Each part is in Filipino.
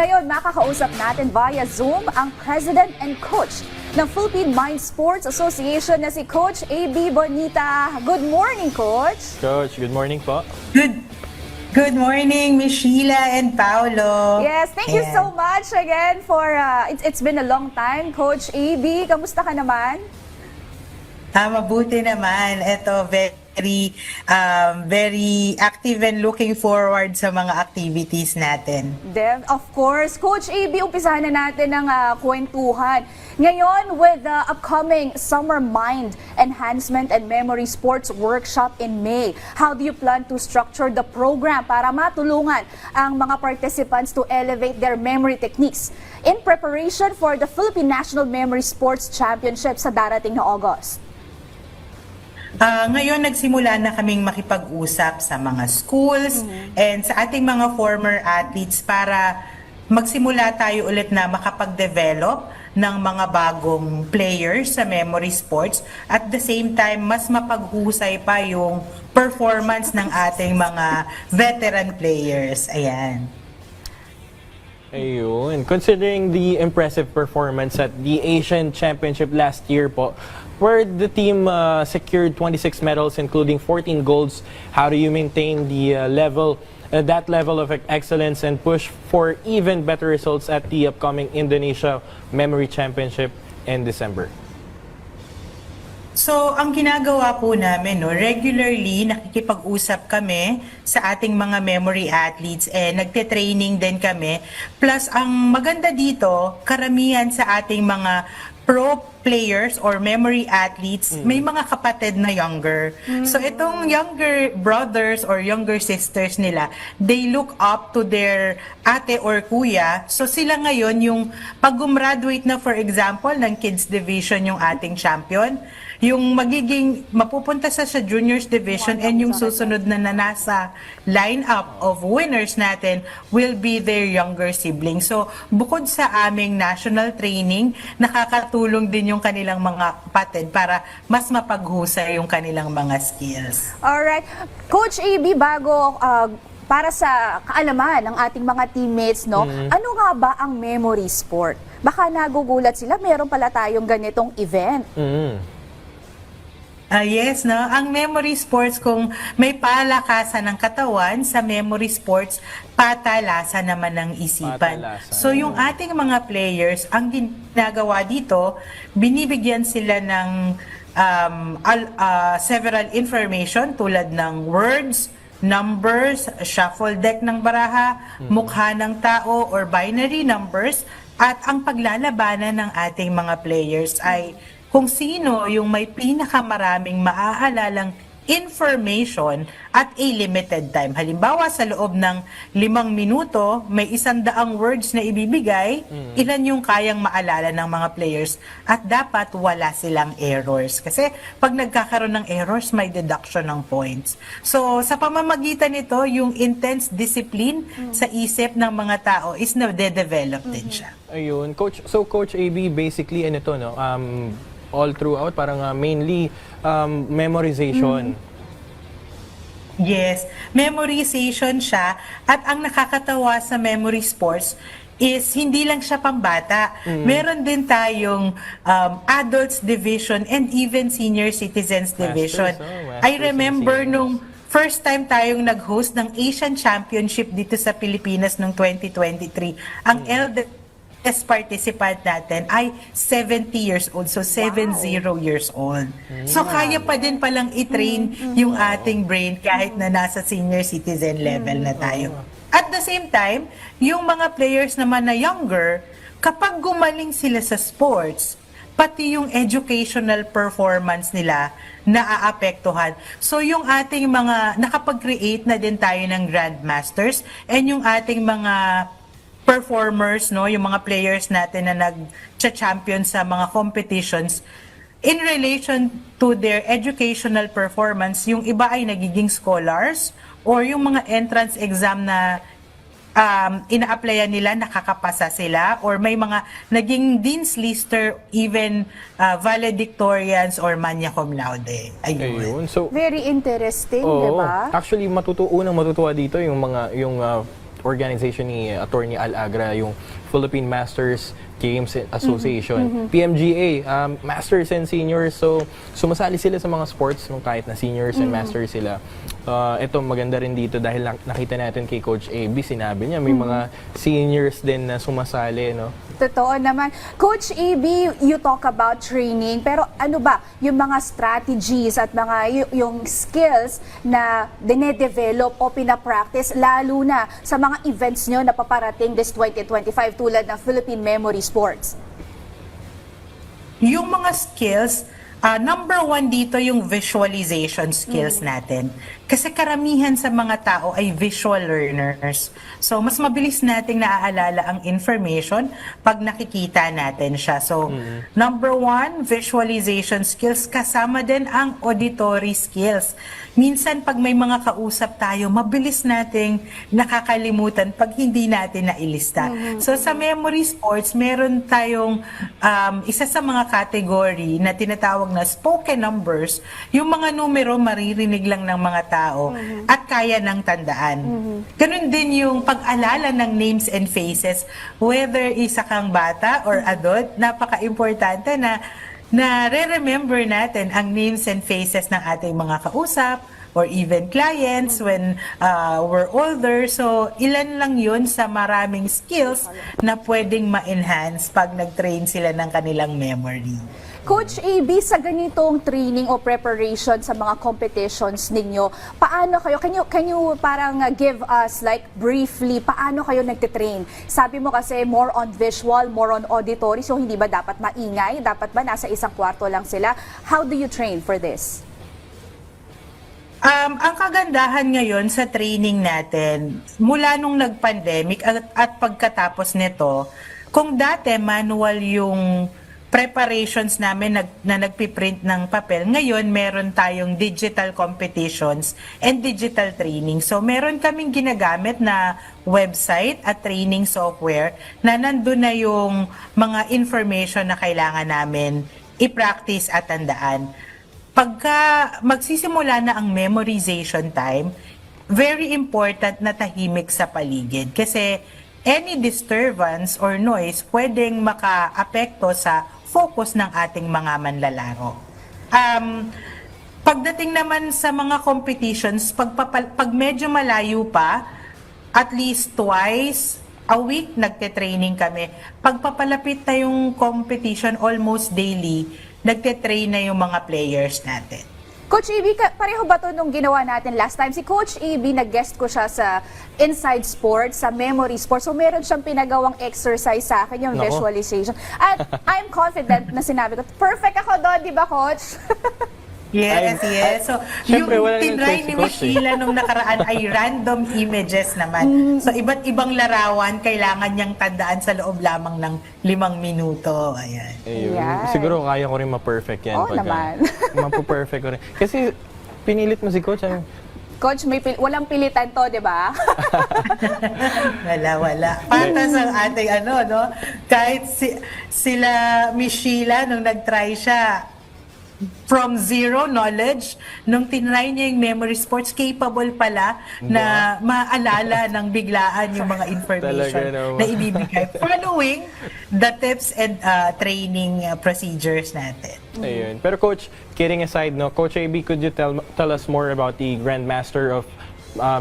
Ngayon, makakausap natin via Zoom ang President and Coach ng Philippine Mind Sports Association na si Coach A.B. Bonita. Good morning, Coach! Coach, good morning po. Good morning, Miss Sheila and Paolo. Yes, thank you so much again for, it's been a long time, Coach A.B. Kamusta ka naman? Mabuti naman. Ito, very active and looking forward sa mga activities natin. Then, of course, Coach A.B., umpisahan na natin ang kwentuhan. Ngayon, with the upcoming Summer Mind Enhancement and Memory Sports Workshop in May, how do you plan to structure the program para matulungan ang mga participants to elevate their memory techniques in preparation for the Philippine National Memory Sports Championship sa darating na August? Ngayon, nagsimula na kaming makipag-usap sa mga schools and sa ating mga former athletes para magsimula tayo ulit na makapag-develop ng mga bagong players sa memory sports. At the same time, mas mapaghusay pa yung performance ng ating mga veteran players. Ayan. Ayun. Considering the impressive performance at the Asian Championship last year po, where the team secured 26 medals including 14 golds, how do you maintain the that level of excellence and push for even better results at the upcoming Indonesia Memory Championship in December? So, ang ginagawa po namin, regularly nakikipag-usap kami sa ating mga memory athletes nagte-training din kami. Plus, ang maganda dito, karamihan sa ating mga pro players or memory athletes, may mga kapatid na younger. So, itong younger brothers or younger sisters nila, they look up to their ate or kuya. So, sila ngayon yung pag-gumraduate na, for example, ng kids division yung ating champion, yung magiging mapupunta sa juniors division and yung susunod na nasa lineup of winners natin will be their younger siblings. So, bukod sa aming national training, nakakatulong din yung kanilang mga kapatid para mas mapaghusay yung kanilang mga skills. Alright. Coach A.B., bago para sa kaalaman ng ating mga teammates, ano nga ba ang memory sport? Baka nagugulat sila, meron pala tayong ganitong event. Yes, no? Ang memory sports, kung may palakasan ng katawan, sa memory sports, patalasan naman ng isipan. Patalasan. So, yung ating mga players, ang ginagawa dito, binibigyan sila ng several information tulad ng words, numbers, shuffle deck ng baraha, mukha ng tao, or binary numbers, at ang paglalabanan ng ating mga players ay kung sino yung may pinakamaraming maaalalang information at a limited time. Halimbawa, sa loob ng 5 minuto, may 100 words na ibibigay, ilan yung kayang maalala ng mga players at dapat wala silang errors. Kasi pag nagkakaroon ng errors, may deduction ng points. So, sa pamamagitan nito, yung intense discipline sa isip ng mga tao is na-develop din siya. Ayun. Coach, so Coach AB, basically, ano to, no? All throughout, parang mainly memorization. Yes, memorization siya. At ang nakakatawa sa memory sports is hindi lang siya pambata. Meron din tayong adults division and even senior citizens division. Masters I remember and nung first time tayong nag-host ng Asian Championship dito sa Pilipinas noong 2023. Ang eldest participant natin ay 70 years old. So, 70 years old. So, kaya pa din palang i-train yung ating brain kahit na nasa senior citizen level na tayo. At the same time, yung mga players naman na younger, kapag gumaling sila sa sports, pati yung educational performance nila naaapektuhan. So, yung ating mga, nakapag-create na din tayo ng Grandmasters and yung ating mga performers, yung mga players natin na nag-champion sa mga competitions, in relation to their educational performance, yung iba ay nagiging scholars or yung mga entrance exam na ina-applyan nila, nakakapasa sila, or may mga naging Dean's Lister, even valedictorians or magna cum laude. Ayun. So, Very interesting, di ba? actually, unang matutuwa dito yung mga organization ni Attorney Al Agra, yung Philippine Masters Games Association, PMGA, Masters and Seniors. So, sumasali sila sa mga sports nung kahit na seniors and masters sila. Ito, maganda rin dito dahil nakita natin kay Coach AB, sinabi niya may mga seniors din na sumasali, no? Totoo naman. Coach AB, you talk about training, pero ano ba yung mga strategies at mga yung skills na dine-develop o pinapractice lalo na sa mga events nyo na paparating this 2025 tulad ng Philippine Memory Sports? Yung mga skills, number one dito yung visualization skills natin. Kasi karamihan sa mga tao ay visual learners. So, mas mabilis nating naaalala ang information pag nakikita natin siya. So, number one, visualization skills. Kasama din ang auditory skills. Minsan, pag may mga kausap tayo, mabilis nating nakakalimutan pag hindi natin nailista. So, sa memory sports, meron tayong isa sa mga category na tinatawag na spoken numbers. Yung mga numero, maririnig lang ng mga tao at kaya ng tandaan. Ganun din yung pag-alala ng names and faces, whether isa kang bata or adult, napaka-importante na re-remember natin ang names and faces ng ating mga kausap or even clients when we're older. So, ilan lang yun sa maraming skills na pwedeng ma-enhance pag nag-train sila ng kanilang memory. Coach AB, sa ganitong training o preparation sa mga competitions ninyo, paano kayo, can you parang give us like briefly, paano kayo nagtitrain? Sabi mo kasi more on visual, more on auditory, so hindi ba dapat maingay? Dapat ba nasa isang kwarto lang sila? How do you train for this? Ang kagandahan ngayon sa training natin, mula nung nag-pandemic at pagkatapos nito, kung dati manual yung preparations namin na nagpiprint ng papel, ngayon meron tayong digital competitions and digital training. So meron kaming ginagamit na website at training software na nandun na yung mga information na kailangan namin i-practice at tandaan. Pagka magsisimula na ang memorization time, very important na tahimik sa paligid kasi any disturbance or noise pwedeng maka-apekto sa focus ng ating mga manlalaro. Pagdating naman sa mga competitions, pag medyo malayo pa, at least twice a week nagte-training kami. Pagpapalapit na yung competition, almost daily, nagte-train na yung mga players natin. Coach AB, pareho ba ito nung ginawa natin last time? Si Coach AB, nag-guest ko siya sa Inside Sports, sa Memory Sports. So meron siyang pinagawang exercise sa akin, yung visualization. At I'm confident na sinabi ko, perfect ako doon, di ba, Coach? Yes. So, Siyempre, yung wala tinry nang ni coach, Sheila nung nakaraan ay random images naman. So, iba't ibang larawan, kailangan niyang tandaan sa loob lamang ng 5 minuto. Ayan. Ayun. Ayan. Siguro kaya ko rin ma-perfect yan. Oo naman. Ma-perfect ko rin. Kasi pinilit mo si Coach. Coach, walang pilitan to, di ba? Wala. Patas ang ating no? Kahit sila Miss Sheila, nung nag-try siya, from zero knowledge, nung tinry niya yung memory sports, capable pala na maalala ng biglaan yung mga information Talaga, na ibibigay. Following the tips and training procedures natin. Ayun. Pero Coach, kidding aside, no, Coach AB, could you tell us more about the Grandmaster of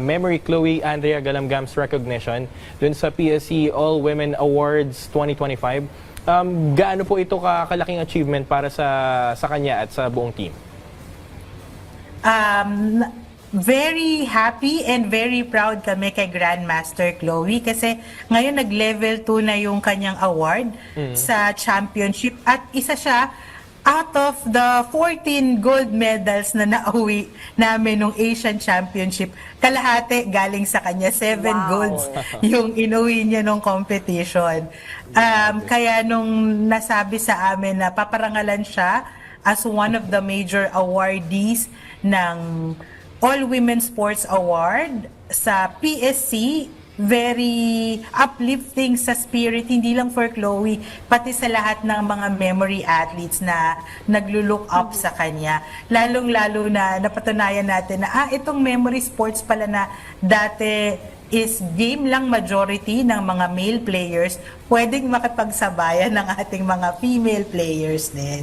Memory, Chloe Andrea Galamgam's recognition dun sa PSC All Women Awards 2025? Gaano po ito kalaking achievement para sa kanya at sa buong team? Very happy and very proud kami kay Grandmaster Chloe kasi ngayon nag-level 2 na yung kanyang award sa championship at isa siya out of the 14 gold medals na nauwi namin nung Asian Championship, kalahati galing sa kanya, 7 golds yung inuwi niya nung competition. Kaya nung nasabi sa amin na paparangalan siya as one of the major awardees ng All Women Sports Award sa PSC, very uplifting sa spirit, hindi lang for Chloe, pati sa lahat ng mga memory athletes na naglo-look up sa kanya. Lalong-lalo na napatunayan natin na itong memory sports pala na dati is game lang majority ng mga male players, pwedeng makipagsabayan ng ating mga female players din.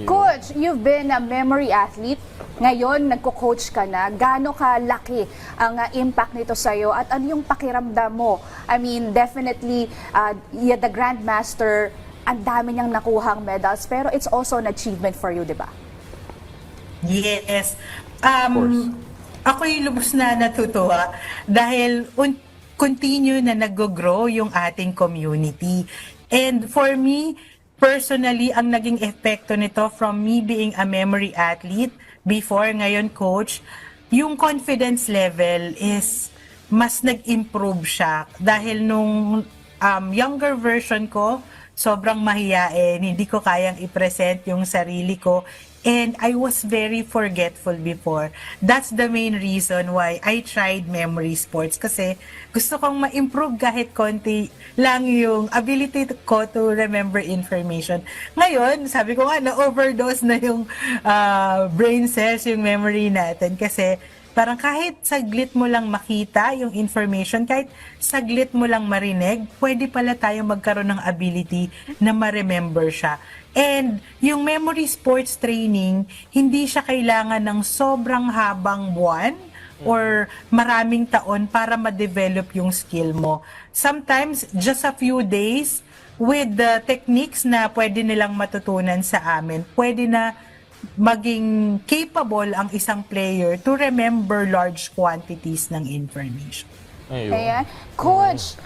Coach, you've been a memory athlete. Ngayon, nagko-coach ka na. Gaano kalaki ang impact nito sa'yo at ano yung pakiramdam mo? I mean, definitely, you're the Grandmaster, ang dami niyang nakuhang medals, pero it's also an achievement for you, di ba? Yes. course. Ako'y lubos na natutuwa dahil continue na nag-grow yung ating community. And for me, personally, ang naging epekto nito from me being a memory athlete before, ngayon coach, yung confidence level is mas nag-improve siya dahil nung younger version ko, sobrang mahiyain, hindi ko kayang i-present yung sarili ko. And I was very forgetful before. That's the main reason why I tried memory sports kasi gusto kong ma-improve kahit konti lang yung ability ko to remember information. Ngayon, sabi ko nga, na-overdose na yung brain cells, yung memory natin kasi parang kahit saglit mo lang makita yung information, kahit saglit mo lang marinig, pwede pala tayong magkaroon ng ability na ma-remember siya. And yung memory sports training, hindi siya kailangan ng sobrang habang buwan or maraming taon para ma-develop yung skill mo. Sometimes, just a few days with the techniques na pwede nilang matutunan sa amin, pwede na maging capable ang isang player to remember large quantities ng information. Ayun. Ayan. Coach,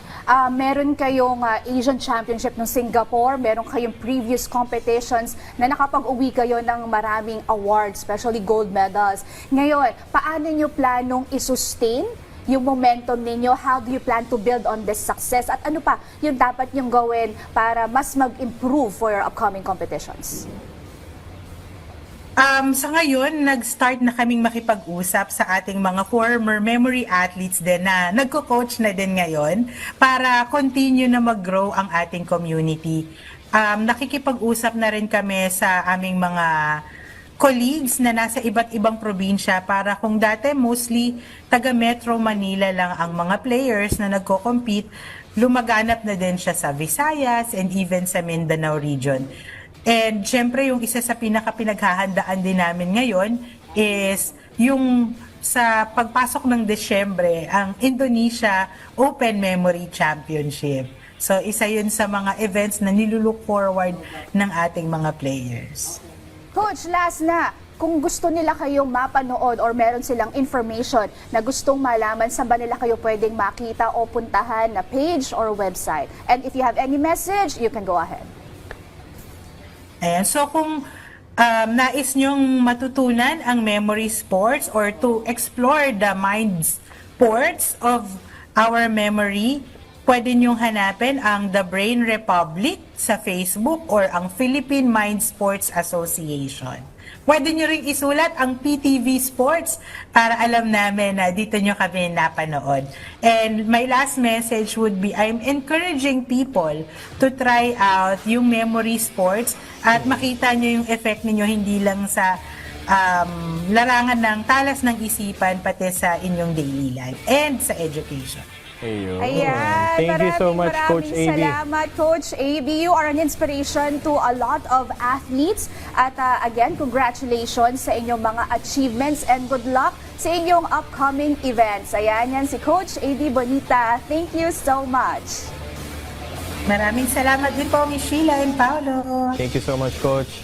meron kayong Asian Championship ng Singapore, meron kayong previous competitions na nakapag-uwi kayo ng maraming awards, especially gold medals. Ngayon, paano nyo planong i-sustain yung momentum ninyo? How do you plan to build on this success? At ano pa yung dapat nyong gawin para mas mag-improve for your upcoming competitions? Sa ngayon, nag-start na kaming makipag-usap sa ating mga former memory athletes din na nagko-coach na din ngayon para continue na mag-grow ang ating community. Nakikipag-usap na rin kami sa aming mga colleagues na nasa iba't ibang probinsya para kung dati mostly taga Metro Manila lang ang mga players na nagko-compete, lumaganap na din siya sa Visayas and even sa Mindanao region. And syempre yung isa sa pinaka-pinaghahandaan din namin ngayon is yung sa pagpasok ng Desyembre, ang Indonesia Open Memory Championship. So isa yun sa mga events na nilulook forward ng ating mga players. Coach, last na, kung gusto nila kayong mapanood or meron silang information na gustong malaman, saan ba nila kayo pwedeng makita o puntahan na page or website? And if you have any message, you can go ahead. Ayan. So kung nais nyong matutunan ang memory sports or to explore the mind sports of our memory, pwede nyong hanapin ang The Brain Republic sa Facebook or ang Philippine Mind Sports Association. Pwede nyo ring isulat ang PTV Sports para alam namin na dito nyo kami napanood. And my last message would be, I'm encouraging people to try out yung memory sports at makita nyo yung effect ninyo hindi lang sa larangan ng talas ng isipan, pati sa inyong daily life and sa education. Ayun. Ayan. Thank you so much, Coach Maraming AB. salamat, Coach AB. You are an inspiration to a lot of athletes. At again, congratulations sa inyong mga achievements and good luck sa inyong upcoming events. Ayan, yan si Coach AB Bonita. Thank you so much. Maraming salamat din po, Miss Sheila and Paolo. Thank you so much, Coach.